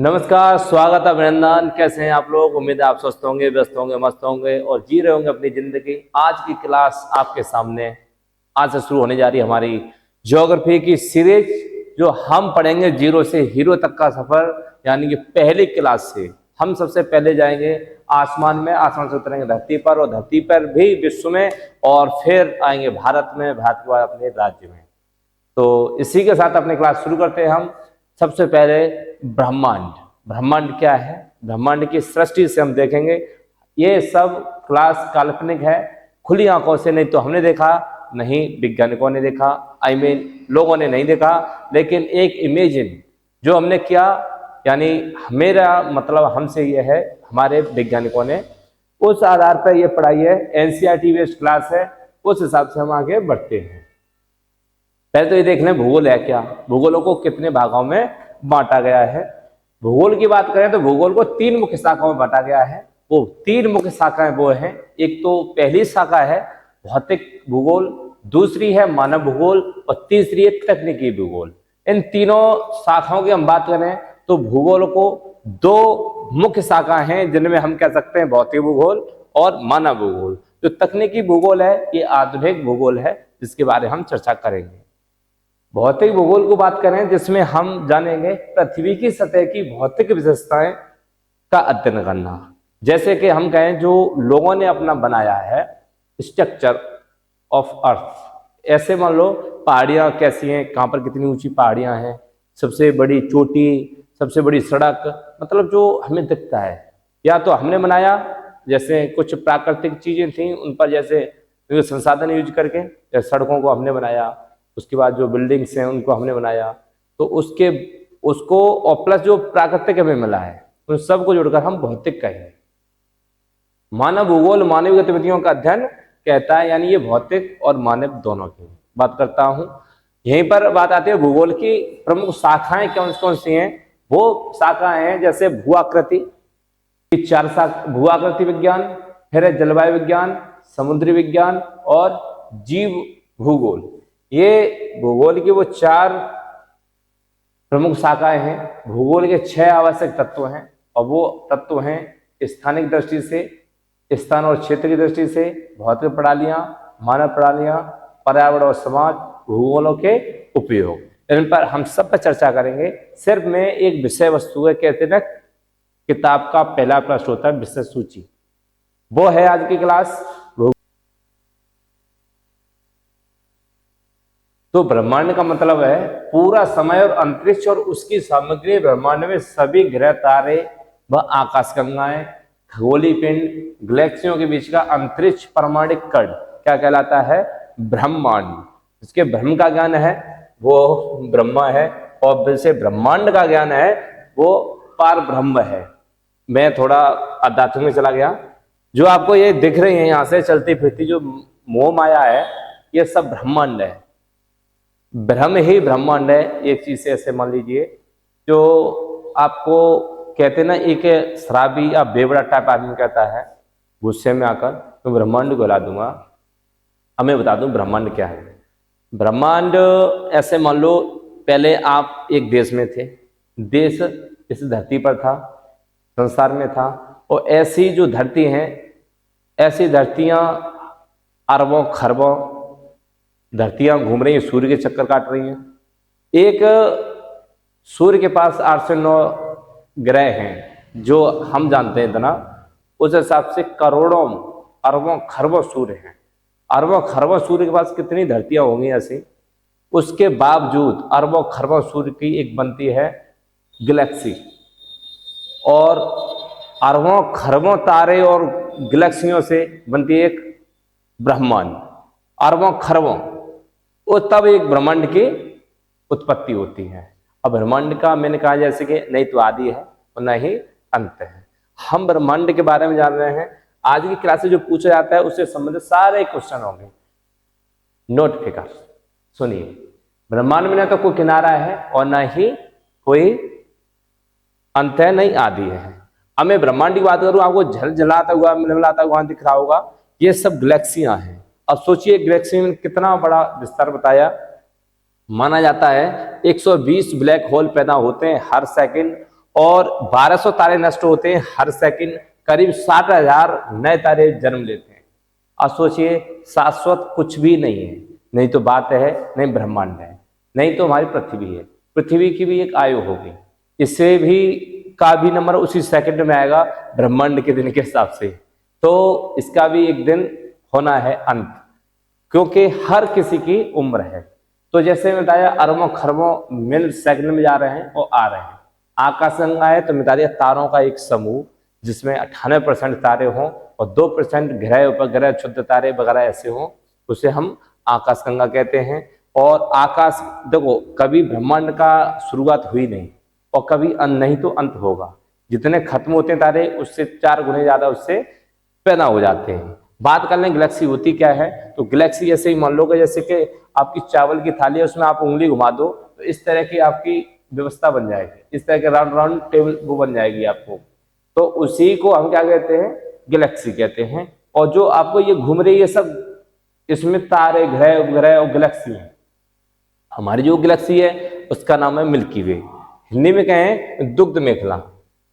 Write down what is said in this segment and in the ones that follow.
नमस्कार, स्वागत है, अभिनंदन। कैसे हैं आप लोग? उम्मीद है आप स्वस्थ होंगे, व्यस्त होंगे, मस्त होंगे और जी रहे होंगे अपनी जिंदगी। आज की क्लास आपके सामने आज से शुरू होने जा रही है हमारी ज्योग्राफी की सीरीज, जो हम पढ़ेंगे जीरो से हीरो तक का सफर। यानी कि पहली क्लास से हम सबसे पहले जाएंगे आसमान में, आसमान से उतरेंगे धरती पर और धरती पर भी विश्व में, और फिर आएंगे भारत में, भारत के बाद अपने राज्य में। तो इसी के साथ अपनी क्लास शुरू करते हैं हम। सबसे पहले ब्रह्मांड। ब्रह्मांड क्या है? ब्रह्मांड की सृष्टि से हम देखेंगे। ये सब क्लास काल्पनिक है, खुली आंखों से नहीं तो हमने देखा, नहीं वैज्ञानिकों ने देखा, लोगों ने नहीं देखा, लेकिन एक इमेजिन जो हमने किया, यानी मेरा मतलब हमसे ये है, हमारे वैज्ञानिकों ने उस आधार पर ये पढ़ाई है। एनसीईआरटी बेस्ड क्लास है, उस हिसाब से हम आगे बढ़ते हैं। पहले तो ये देख लें भूगोल है क्या, भूगोलों को कितने भागों में बांटा गया है। भूगोल की बात करें तो भूगोल को 3 मुख्य शाखाओं में बांटा गया है। वो 3 मुख्य शाखाएं वो हैं, एक तो पहली शाखा है भौतिक भूगोल, दूसरी है मानव भूगोल और तीसरी है तकनीकी भूगोल। इन तीनों शाखाओं की हम बात करें तो भूगोल को 2 मुख्य शाखा हैं, जिनमें हम कह सकते हैं भौतिक भूगोल और मानव भूगोल। जो तकनीकी भूगोल है ये आधुनिक भूगोल है, जिसके बारे में हम चर्चा करेंगे। भौतिक भूगोल को बात करें जिसमें हम जानेंगे पृथ्वी की सतह की भौतिक विशेषताएं का अध्ययन करना। जैसे कि हम कहें जो लोगों ने अपना बनाया है स्ट्रक्चर ऑफ अर्थ, ऐसे मान लो पहाड़ियां कैसी हैं, कहाँ पर कितनी ऊंची पहाड़ियां हैं, सबसे बड़ी चोटी, सबसे बड़ी सड़क, मतलब जो हमें दिखता है या तो हमने बनाया, जैसे कुछ प्राकृतिक चीजें थी उन पर जैसे संसाधन यूज करके, जैसे सड़कों को हमने बनाया, उसके बाद जो बिल्डिंग्स हैं उनको हमने बनाया, तो उसको और प्लस जो प्राकृतिक हमें मिला है उन सबको जोड़कर हम भौतिक कहेंगे। मानव भूगोल मानवीय गतिविधियों का अध्ययन कहता है, यानी ये भौतिक और मानव दोनों की बात करता हूं। यहीं पर बात आती है भूगोल की प्रमुख शाखाएं कौन कौन सी हैं। वो शाखाएं हैं जैसे भूआकृति की 4 शाखा, भूआकृति विज्ञान, फिर है जलवायु विज्ञान, समुद्री विज्ञान और जीव भूगोल। ये भूगोल की वो 4 प्रमुख शाखाएं हैं। भूगोल के 6 आवश्यक तत्व हैं, और वो तत्व हैं स्थानिक दृष्टि से, स्थान और क्षेत्र की दृष्टि से, भौतिक प्रणालियां, मानव प्रणालियां, पर्यावरण और समाज, भूगोलों के उपयोग। इन पर हम सब पर चर्चा करेंगे। सिर्फ में एक विषय वस्तु है, कहते हैं ना किताब का पहला प्रश्न होता है विषय सूची, वो है आज की क्लास। तो ब्रह्मांड का मतलब है पूरा समय और अंतरिक्ष और उसकी सामग्री, ब्रह्मांड में सभी ग्रह, तारे व आकाशगंगाएं, खगोलीय पिंड, गैलेक्सियों के बीच का अंतरिक्ष परमाणिक कण क्या कहलाता है? ब्रह्मांड। इसके ब्रह्म का ज्ञान है वो ब्रह्मा है, और जैसे ब्रह्मांड का ज्ञान है वो पार ब्रह्म है। मैं थोड़ा अध्यात्म में चला गया। जो आपको ये दिख रही है यहाँ से चलती फिरती जो मोह माया है, ये सब ब्रह्मांड है, ब्रह्म ही ब्रह्मांड है। एक चीज से ऐसे मान लीजिए, जो आपको कहते ना एक शराबी या बेवड़ा टाइप आदमी कहता है गुस्से में आकर, मैं ब्रह्मांड को हिला दूंगा। अब मैं बता दूं ब्रह्मांड क्या है। ब्रह्मांड ऐसे मान लो पहले आप एक देश में थे, देश इस धरती पर था, संसार में था, और ऐसी जो धरती हैं, ऐसी धरतियां अरबों खरबों धरतियां घूम रही हैं, सूर्य के चक्कर काट रही हैं। एक सूर्य के पास 8 से 9 ग्रह हैं जो हम जानते हैं इतना, उस हिसाब से करोड़ों अरबों खरबों सूर्य हैं। अरबों खरबों सूर्य के पास कितनी धरतियां होंगी ऐसी, उसके बावजूद अरबों खरबों सूर्य की एक बनती है गैलेक्सी, और अरबों खरबों तारे और गैलेक्सियों से बनती है एक ब्रह्मांड। अरबों खरबों, वो तब एक ब्रह्मांड की उत्पत्ति होती है। अब ब्रह्मांड का मैंने कहा जैसे कि नहीं तो आदि है और न ही अंत है। हम ब्रह्मांड के बारे में जान रहे हैं। आज की क्लास से जो पूछा जाता है उससे संबंधित सारे क्वेश्चन होंगे। नोट फिकर सुनिए, ब्रह्मांड में न तो कोई किनारा है और न ही कोई अंत है, नहीं आदि है। अब मैं ब्रह्मांड की बात करूं, आपको झलझलाता हुआ मिलमिलाता हुआ दिख रहा होगा, ये सब गैलेक्सियां हैं। अब सोचिए गैलेक्सी में कितना बड़ा विस्तार बताया। माना जाता है 120 ब्लैक होल पैदा होते हैं हर सेकंड, और 1200 तारे नष्ट होते हैं हर सेकंड, करीब 60,000 नए तारे जन्म लेते हैं। अब सोचिए, शाश्वत कुछ भी नहीं है, नहीं तो बात है, नहीं ब्रह्मांड है, नहीं तो हमारी पृथ्वी है। पृथ्वी की भी एक आयु होगी, इससे भी का भी नंबर उसी सेकंड में आएगा ब्रह्मांड के दिन के हिसाब से, तो इसका भी एक दिन होना है अंत, क्योंकि हर किसी की उम्र है। तो जैसे मैं बताया अरबों खरबों मिल सेकंड में जा रहे हैं और आ रहे हैं। आकाशगंगा है तो बता दिया तारों का एक समूह, जिसमें 98% तारे हों और 2% ग्रह उपग्रह क्षुद्र तारे वगैरह ऐसे हों, उसे हम आकाशगंगा कहते हैं। और आकाश देखो, कभी ब्रह्मांड का शुरुआत हुई नहीं और कभी अंत नहीं, तो अंत होगा। जितने खत्म होते हैं तारे, उससे 4 गुने ज्यादा उससे पैदा हो जाते हैं। बात कर लें गैलेक्सी होती क्या है, तो गैलेक्सी ऐसे ही मान लो कि जैसे कि आपकी चावल की थाली है, उसमें आप उंगली घुमा दो तो इस तरह की आपकी व्यवस्था बन जाएगी, इस तरह के राउंड राउंड टेबल वो बन जाएगी आपको, तो उसी को हम क्या कहते हैं, गैलेक्सी कहते हैं। और जो आपको ये घूम रही है सब, इसमें तारे ग्रह उपग्रह और गैलेक्सी है। हमारी जो गैलेक्सी है उसका नाम है मिल्की वे, हिंदी में कहें दुग्ध मेखला,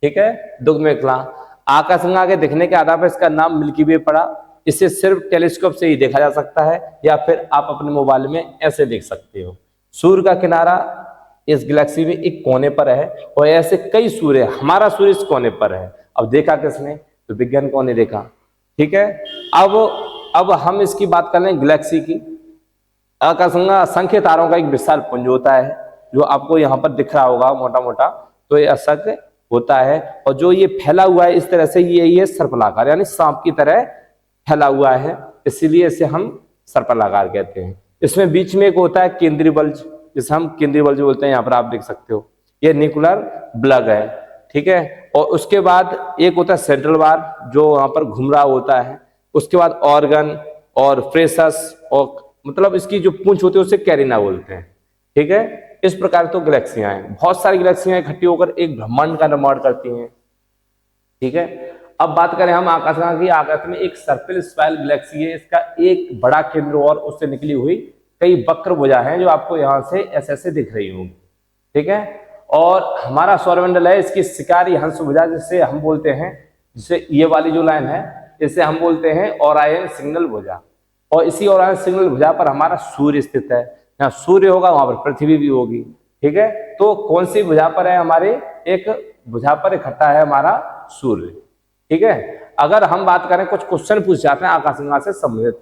ठीक है, दुग्ध मेखला। आकाशगंगा के दिखने के आधार पर इसका नाम मिल्की वे पड़ा। इसे सिर्फ टेलीस्कोप से ही देखा जा सकता है, या फिर आप अपने मोबाइल में ऐसे देख सकते हो। सूर्य का किनारा इस गैलेक्सी में एक कोने पर है, और ऐसे कई सूर्य, हमारा सूर्य इस कोने पर है। अब देखा किसने, तो विज्ञान को ने देखा, ठीक है। अब हम इसकी बात कर लें गैलेक्सी की। आकाशगंगा असंख्य तारों का एक विशाल पुंज होता है, जो आपको यहाँ पर दिख रहा होगा मोटा मोटा, तो ये असंख्य होता है। और जो ये फैला हुआ है इस तरह से, ये सर्पलाकार यानी सांप की तरह फैला हुआ है, इसीलिए इसे हम सर्पलाकार कहते हैं। इसमें बीच में एक होता है केंद्रीय बल्ज, जिसे हम केंद्रीय बल्ज बोलते हैं, यहाँ पर आप देख सकते हो, ये न्यूक्लियर ब्लग है, ठीक है। और उसके बाद एक होता है सेंट्रल वार, जो वहां पर घूम रहा होता है। उसके बाद ऑर्गन और फ्रेसस, और मतलब इसकी जो पूंछ होती है उसे कैरिना बोलते हैं, ठीक है। इस प्रकार तो गैलेक्सियां हैं, बहुत सारी गैलेक्सियां इकट्ठी होकर एक ब्रह्मांड का निर्माण करती हैं, ठीक है। अब बात करें हम आकाशगंगा की। आकाश में एक सर्पिल स्पाइरल गैलेक्सी है, इसका एक बड़ा केंद्र और उससे निकली हुई कई वक्र भुजा हैं, जो आपको यहाँ से ऐसे दिख रही होंगी, ठीक है। और हमारा सौरमंडल है, इसकी शिकारी हंस भुजा जिसे हम बोलते हैं, जिसे ये वाली जो लाइन है इसे हम बोलते हैं ओरायन सिग्नल भुजा। और इसी ओरायन सिग्नल भुजा पर हमारा सूर्य स्थित है। यहाँ सूर्य होगा वहां पर पृथ्वी भी होगी, ठीक है। तो कौन सी भुजा पर है हमारे, एक भुजा पर इकट्ठा है हमारा सूर्य, ठीक है। अगर हम बात करें, कुछ क्वेश्चन पूछ जाते हैं आकाशगंगा से संबंधित,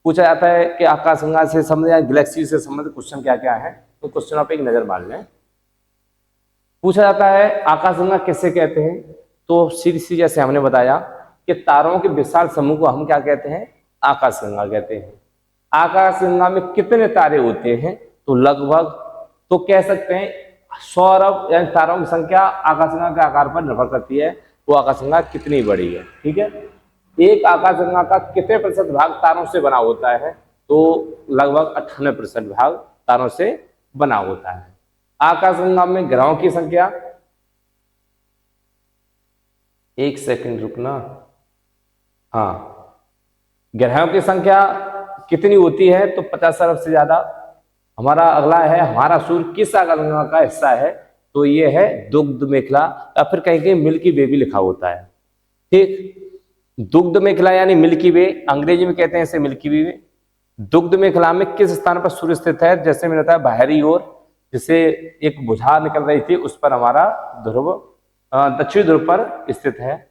पूछा जाता है कि आकाशगंगा से संबंधित या गैलेक्सी से संबंधित क्वेश्चन क्या क्या है, तो क्वेश्चन आप एक नजर मार लें। पूछा जाता है आकाशगंगा किसे कहते हैं, तो सीधी सी जैसे हमने बताया कि तारों के विशाल समूह को हम क्या कहते हैं, आकाशगंगा कहते हैं। आकाशगंगा में कितने तारे होते हैं, तो लगभग तो कह सकते हैं सौरभ यानी तारों की संख्या आकाशगंगा के आकार पर निर्भर करती है, वो आकाशगंगा कितनी बड़ी है, ठीक है। एक आकाशगंगा का कितने प्रतिशत भाग तारों से बना होता है, तो लगभग 98% भाग तारों से बना होता है। आकाशगंगा में ग्रहों की संख्या, एक सेकंड रुकना, हाँ, ग्रहों की संख्या कितनी होती है, तो 50 अरब से ज्यादा। हमारा अगला है, हमारा सूर्य किस आकाशगंगा का हिस्सा है, तो ये है दुग्ध मेखला, या फिर कहीं कहीं मिल्की वे भी लिखा होता है, ठीक। दुग्ध मेखला यानी मिल्की वे, अंग्रेजी में कहते हैं इसे मिल्की वे। दुग्ध मेखला में किस स्थान पर सूर्य स्थित है, जैसे मैंने बताया बाहरी ओर, जिसे एक बुझा निकल रही थी उस पर हमारा ध्रुव दक्षिण ध्रुव पर स्थित है।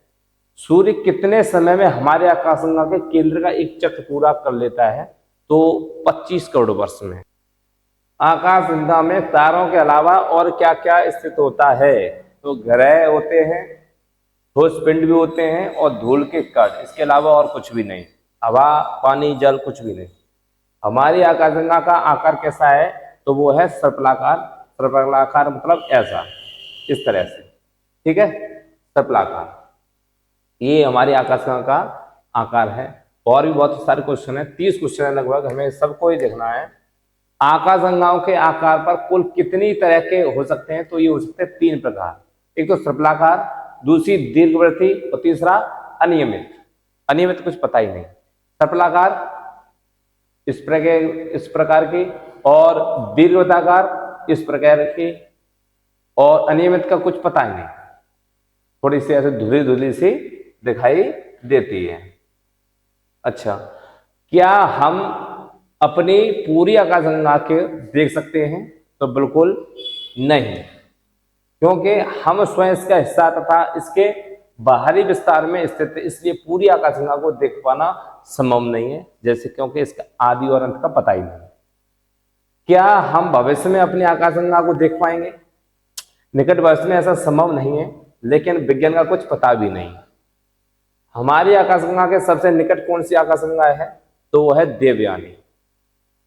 सूर्य कितने समय में हमारे आकाशगंगा के केंद्र का एक चक्र पूरा कर लेता है, तो 25 करोड़ वर्ष में। आकाशगंगा में तारों के अलावा और क्या क्या स्थित होता है, तो ग्रह होते हैं, ठोस पिंड भी होते हैं, और धूल के कण, इसके अलावा और कुछ भी नहीं। हवा पानी जल कुछ भी नहीं। हमारी आकाशगंगा का आकार कैसा है, तो वो है सर्पलाकार। सर्पलाकार मतलब ऐसा, इस तरह से, ठीक है, सर्पलाकार, ये हमारी आकाशगंगा का आकार है। और भी बहुत सारे क्वेश्चन है, 30 क्वेश्चन है लगभग, हमें सबको ही देखना है। आकाशगंगाओं के आकार पर कुल कितनी तरह के हो सकते हैं, तो ये हो सकते हैं 3 प्रकार। एक तो सर्पलाकार, दूसरी दीर्घवृत्तीय, और तीसरा अनियमित। अनियमित कुछ पता ही नहीं। सर्पलाकार इस प्रकार की, और दीर्घवृत्ताकार इस प्रकार की, और अनियमित का कुछ पता ही नहीं। थोड़ी सी ऐसे धुंधली धुंधली सी दिखाई देती है। अच्छा, क्या हम अपनी पूरी आकाशगंगा के देख सकते हैं? तो बिल्कुल नहीं, क्योंकि हम स्वयं इसका हिस्सा तथा इसके बाहरी विस्तार में स्थित है, इसलिए पूरी आकाशगंगा को देख पाना संभव नहीं है, जैसे क्योंकि इसका आदि और अंत का पता ही नहीं। क्या हम भविष्य में अपनी आकाशगंगा को देख पाएंगे? निकट भविष्य में ऐसा संभव नहीं है, लेकिन विज्ञान का कुछ पता भी नहीं। हमारी आकाशगंगा के सबसे निकट कौन सी आकाशगंगा है? तो वो है देवयानी।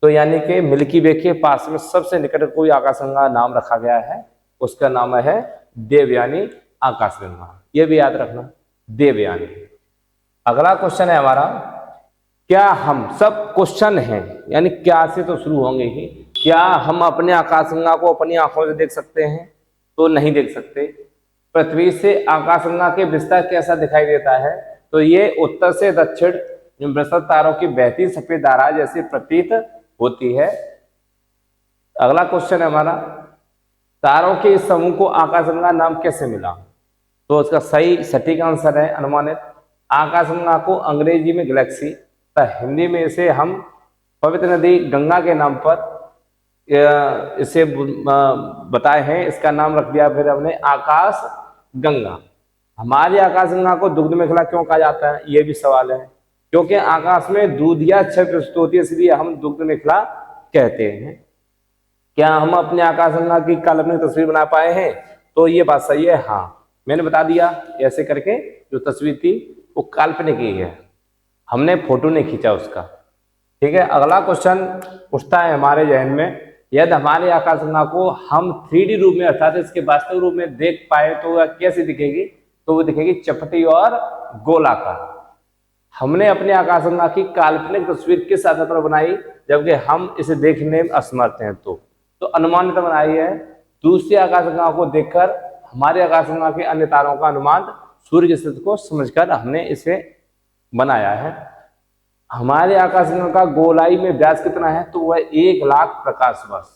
तो यानी कि मिल्की वे के पास में सबसे निकट कोई आकाशगंगा नाम रखा गया है, उसका नाम है देवयानी आकाशगंगा। ये भी याद रखना, देवयानी। अगला क्वेश्चन है हमारा, क्या हम सब क्वेश्चन हैं, यानी क्या से तो शुरू होंगे ही, क्या हम अपने आकाशगंगा को अपनी आंखों से देख सकते हैं? तो नहीं देख सकते। पृथ्वी से आकाशगंगा के विस्तार कैसा दिखाई देता है? तो ये उत्तर से दक्षिण बृहस्पति तारों की बहती सफेद धारा जैसी प्रतीत होती है। अगला क्वेश्चन है हमारा, तारों के इस समूह को आकाशगंगा नाम कैसे मिला? तो इसका सही सटीक आंसर है अनुमानित। आकाशगंगा को अंग्रेजी में गैलेक्सी, हिंदी में इसे हम पवित्र नदी गंगा के नाम पर इसे बताए हैं, इसका नाम रख दिया फिर हमने आकाश गंगा। हमारी आकाशगंगा को दुग्ध मेखला क्यों कहा जाता है? ये भी सवाल है, क्योंकि आकाश में दूध या छवि प्रस्तुत होती है, इसलिए हम दुग्ध मेखला कहते हैं। क्या हम अपने आकाशगंगा की काल्पनिक तस्वीर बना पाए हैं? तो ये बात सही है, हाँ, मैंने बता दिया ऐसे करके जो तस्वीर थी वो काल्पनिक ही है, हमने फोटो नहीं खींचा उसका। ठीक है, अगला क्वेश्चन उठता है हमारे जहन में, यदि हमारे आकाशगंगा को हम 3D रूप में अर्थात इसके वास्तविक रूप में देख पाए तो वह कैसी दिखेगी? तो वो दिखेगी चपटी और गोलाकार। हमने अपने आकाशगंगा की काल्पनिक तस्वीर किस आधार पर बनाई, जबकि हम इसे देखने में असमर्थ हैं? तो अनुमानित बनाई है। दूसरी आकाशगंगा को देखकर हमारे आकाशगंगा के अन्य तारों का अनुमान सूर्य की स्थिति को समझकर हमने इसे बनाया है। हमारे आकाशगंगा का गोलाई में व्यास कितना है? तो वह 1,00,000 प्रकाश वर्ष।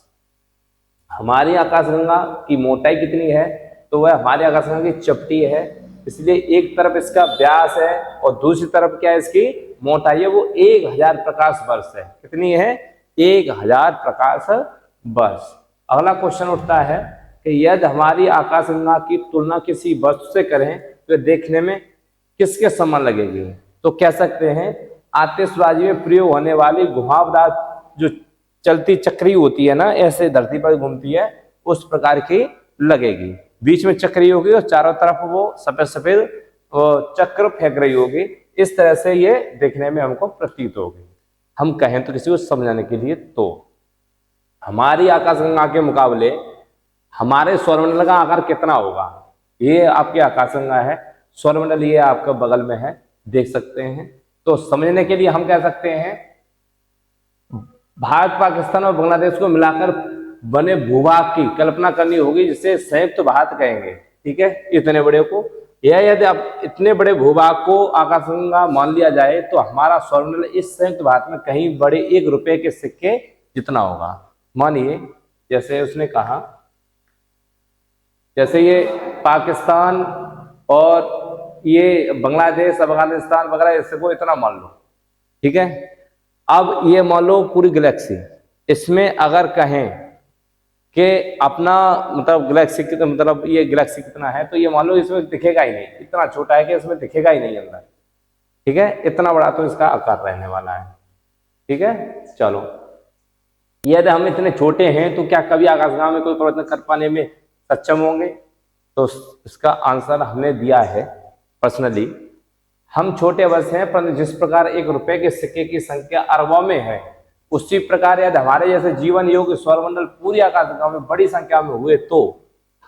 हमारी आकाशगंगा की मोटाई कितनी है? तो वह हमारे आकाशगंगा की चपटी है, इसलिए एक तरफ इसका व्यास है और दूसरी तरफ क्या है इसकी मोटाई है, वो 1,000 प्रकाश वर्ष है। कितनी है? 1,000 प्रकाश वर्ष। अगला क्वेश्चन उठता है कि यदि हमारी आकाशगंगा की तुलना किसी वस्तु से करें तो देखने में किसके समान लगेगी? तो कह सकते हैं आतिशबाजी में प्रयोग होने वाली घुमावदार जो चलती चक्री होती है ना, ऐसे धरती पर घूमती है, उस प्रकार की लगेगी। बीच में चक्री होगी और चारों तरफ वो सफेद सफेद चक्र फेंक रही होगी। इस तरह से ये देखने में हमको प्रतीत होगी। हम कहें तो किसी को समझाने के लिए, तो हमारी आकाशगंगा के मुकाबले हमारे सौरमंडल का आकार कितना होगा? ये आपकी आकाशगंगा है, सौरमंडल ये आपका बगल में है, देख सकते हैं। तो समझने के लिए हम कह सकते हैं भारत, पाकिस्तान और बांग्लादेश को मिलाकर बने भूभाग की कल्पना करनी होगी, जिसे संयुक्त भारत कहेंगे। ठीक है, इतने बड़े को, या यदि आप इतने बड़े भूभाग को आकाशगंगा मान लिया जाए तो हमारा सौरमंडल इस संयुक्त भारत में कहीं बड़े 1 रुपए के सिक्के जितना होगा। मानिए जैसे उसने कहा, जैसे ये पाकिस्तान और ये बांग्लादेश, अफगानिस्तान वगैरह, इसको इतना मान लो। ठीक है, अब ये मान लो पूरी गैलेक्सी, इसमें अगर कहें कि अपना मतलब गैलेक्सी कितना, मतलब ये गैलेक्सी कितना है, तो ये मान लो इसमें दिखेगा ही नहीं, इतना छोटा है कि इसमें दिखेगा ही नहीं अंदर। ठीक है, इतना बड़ा तो इसका आकार रहने वाला है। ठीक है, चलो, यदि हम इतने छोटे हैं तो क्या कभी आकाशगंगा में कोई परिवर्तन कर पाने में सक्षम होंगे? तो इसका आंसर हमने दिया है पर्सनली। हम छोटे बस हैं, परंतु जिस प्रकार 1 रुपए के सिक्के की संख्या अरबों में है, उसी प्रकार यदि हमारे जैसे जीवन योग्य सौरमंडल पूरी आकाशगंगा में बड़ी संख्या में हुए तो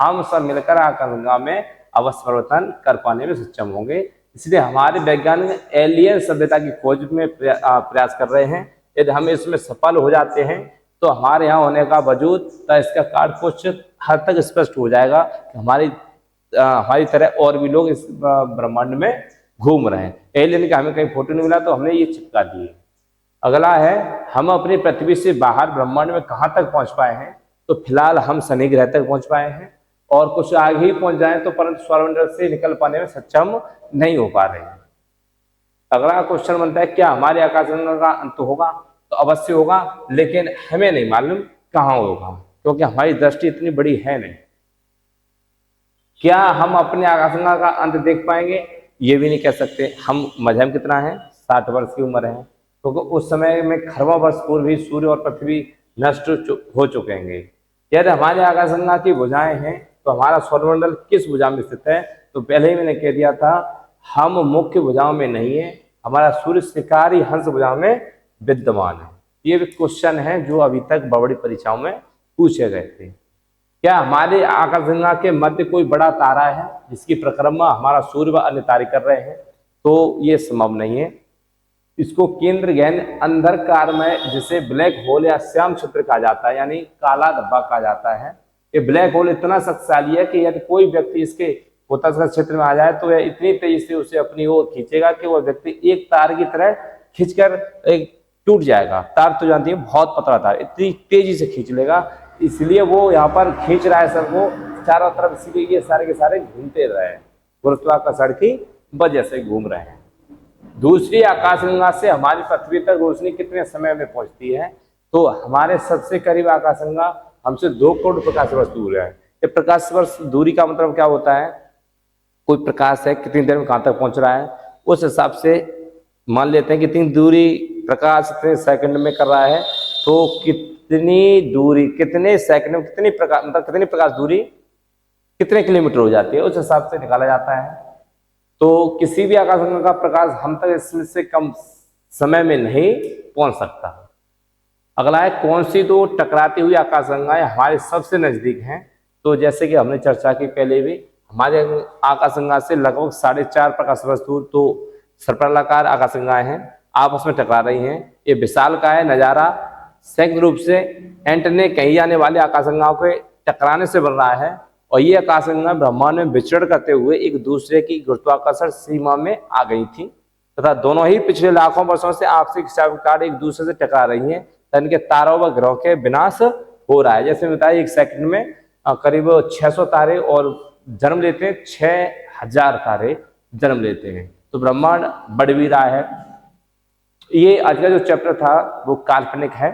हम सब मिलकर आकाशगंगा में अवश्य परिवर्तन कर पाने में सक्षम होंगे। इसलिए हमारे वैज्ञानिक एलियन सभ्यता की खोज में प्रयास कर रहे हैं। यदि हम इसमें सफल हो जाते हैं तो हमारे यहाँ होने का वजूद का इसका कार्ड कुछ हद तक स्पष्ट हो जाएगा कि हमारी तरह और भी लोग इस ब्रह्मांड में घूम रहे हैं। एलियन का हमें कहीं फोटो नहीं मिला तो हमने ये चिपका दिए। अगला है, हम अपनी पृथ्वी से बाहर ब्रह्मांड में कहाँ तक पहुंच पाए हैं? तो फिलहाल हम शनि ग्रह तक पहुंच पाए हैं। और कुछ आगे ही पहुंच जाए तो परंतु सौरमंडल से निकल पाने में सक्षम नहीं हो पा रहे हैं। अगला क्वेश्चन बनता है क्या हमारे आकाशगंगा का अंत होगा? तो अवश्य होगा, लेकिन हमें नहीं मालूम कहाँ होगा, क्योंकि हमारी दृष्टि इतनी बड़ी है नहीं। क्या हम अपने आकाशगंगा का अंत देख पाएंगे? ये भी नहीं कह सकते। हम मध्यम कितना है, 60 वर्ष की उम्र है, क्योंकि उस समय में खरबों वर्ष पूर्व ही सूर्य और पृथ्वी नष्ट हो चुके हैं। यदि हमारे आकाशगंगा की भुजाएं हैं तो हमारा सौरमंडल किस भुजा में स्थित है? तो पहले ही मैंने कह दिया था, हम मुख्य भुजाओं में नहीं है, हमारा सूर्य शिकारी हंस भुजाओं में विद्यमान है। ये भी क्वेश्चन है जो अभी तक बड़ी परीक्षाओं में पूछे गए थे। क्या हमारे आकाशगंगा के मध्य कोई बड़ा तारा है जिसकी परिक्रमा हमारा सूर्य व अन्य तारे कर रहे हैं? तो ये संभव नहीं है। इसको केंद्र गहन अंधकार में, जिसे ब्लैक होल या श्याम क्षेत्र कहा जाता है, यानी काला धब्बा कहा जाता है। ये ब्लैक होल इतना शक्तिशाली है कि यदि कोई व्यक्ति इसके भूतत्व क्षेत्र में आ जाए तो वह इतनी तेजी से उसे अपनी ओर खींचेगा कि वह व्यक्ति एक तार की तरह खींचकर एक टूट जाएगा। तार तो जानती है बहुत पतला तार, इतनी तेजी से खींच लेगा, इसलिए वो यहाँ पर खींच रहा है सबको चारों तरफ, इसीलिए ये सारे के सारे घूमते रहे, गुरुत्वाकर्षण की वजह से घूम रहे हैं। दूसरी आकाशगंगा से हमारी पृथ्वी तक रोशनी कितने समय में पहुंचती है? तो हमारे सबसे करीब आकाशगंगा हमसे 2 करोड़ प्रकाश वर्ष दूर है। ये प्रकाश वर्ष दूरी का मतलब क्या होता है? कोई प्रकाश है कितनी देर में कहाँ तक पहुंच रहा है, उस हिसाब से मान लेते हैं कितनी दूरी प्रकाश कितने सेकंड में कर रहा है, तो कितनी दूरी कितने सेकंड में कितनी प्रकाश, मतलब कितनी प्रकाश दूरी कितने किलोमीटर हो जाती है, उस हिसाब से निकाला जाता है। तो किसी भी आकाशगंगा का प्रकाश हम तक इसमें से कम समय में नहीं पहुंच सकता। अगला है कौन सी 2 टकराती हुई आकाशगंगाएं हमारे सबसे नजदीक हैं? तो जैसे कि हमने चर्चा की पहले भी, हमारे आकाशगंगा से लगभग 4.5 प्रकाश वर्ष दूर तो सर्पिलाकार आकाशगंगाएं हैं, आपस में टकरा रही हैं। ये विशालकाय नजारा संयुक्त रूप से एंटेने कही जाने वाले आकाशगंगाओं के टकराने से बन रहा है, और ये आकाशगंगा ब्रह्मांड में विचरण करते हुए एक दूसरे की गुरुत्वाकर्षण सीमा में आ गई थी तथा दोनों ही पिछले लाखों वर्षों से आपसी हिसाब एक दूसरे से टकरा रही हैं। इनके तारों व ग्रहों के विनाश हो रहा है। जैसे बताया, एक सेकंड में करीब 600 तारे और जन्म लेते हैं, 6000 तारे जन्म लेते हैं, तो ब्रह्मांड बढ़ भी रहा है। ये आज का जो चैप्टर था वो काल्पनिक है,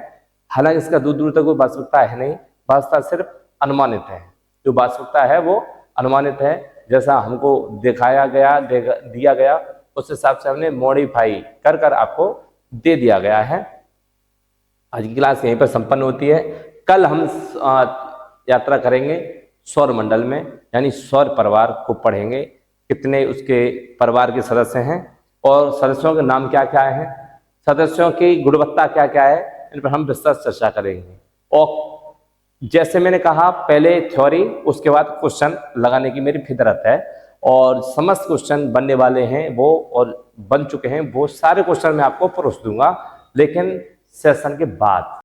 हालांकि इसका दूर दूर तक कोई वास्तविकता है नहीं, वास्तविकता सिर्फ अनुमानित है। जो वास्तविकता है वो अनुमानित है, जैसा हमको दिखाया गया दिया गया उस हिसाब से हमने मॉडिफाई कर कर आपको दे दिया गया है। आज की क्लास यहीं पर संपन्न होती है। कल हम यात्रा करेंगे सौरमंडल में, यानी सौर परिवार को पढ़ेंगे, कितने उसके परिवार के सदस्य हैं और सदस्यों के नाम क्या क्या हैं, सदस्यों की गुणवत्ता क्या क्या है, इन पर हम विस्तृत चर्चा करेंगे। और जैसे मैंने कहा, पहले थ्योरी उसके बाद क्वेश्चन लगाने की मेरी फितरत है, और समस्त क्वेश्चन बनने वाले हैं वो और बन चुके हैं, वो सारे क्वेश्चन मैं आपको परोस दूंगा, लेकिन सेशन के बाद।